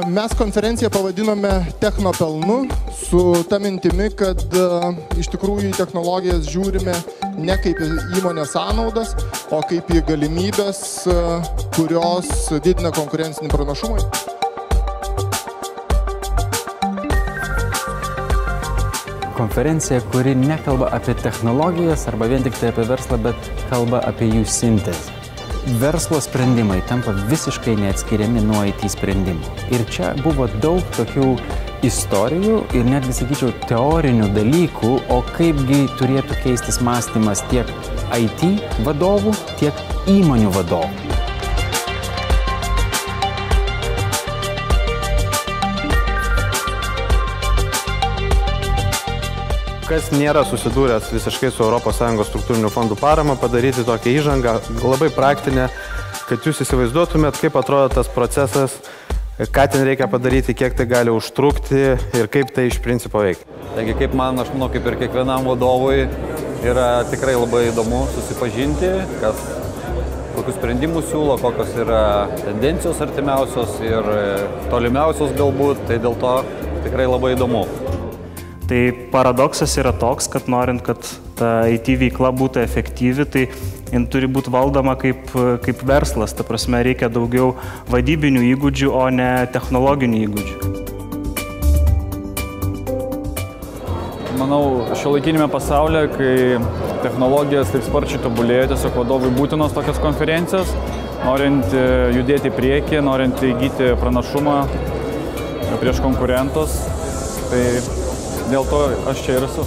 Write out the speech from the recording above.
Mes konferenciją pavadinome Technopelnu su ta mintimi, kad iš tikrųjų į technologijas žiūrime ne kaip į įmonės sąnaudas, o kaip į galimybės, kurios didina konkurencinį pranašumą. Konferencija, kuri nekalba apie technologijas arba vien tik tai apie verslą, bet kalba apie jų sintezę. Verslo sprendimai tampa visiškai neatskiriami nuo IT sprendimų. Ir čia buvo daug tokių istorijų ir netgi, sakyčiau, teorinių dalykų, o kaipgi turėtų keistis mąstymas tiek IT vadovų, tiek įmonių vadovų. Kas nėra susidūręs visiškai su ES struktūrinių fondų parama, padaryti tokią įžangą, labai praktinę, kad jūs įsivaizduotumėt, kaip atrodo tas procesas, ką ten reikia padaryti, kiek tai gali užtrukti ir kaip tai iš principo veikia. Taigi, kaip man, aš manau, kaip ir kiekvienam vadovui, yra tikrai labai įdomu susipažinti, kokius sprendimus siūlo, kokios yra tendencijos artimiausios ir tolimiausios galbūt, tai dėl to tikrai labai įdomu. Tai paradoksas yra toks, kad norint, kad ta IT veikla būtų efektyvi, tai jin turi būti valdoma kaip verslas. Ta prasme, reikia daugiau vadybinių įgūdžių, o ne technologinių įgūdžių. Manau, šiuolaikinėme pasaulyje, kai technologijos taip sparčiai tobulėja, tiesiog vadovui būtinos tokios konferencijos, norint judėti į priekį, norint įgyti pranašumą prieš konkurentus. Tai dėl to aš čia ir esu.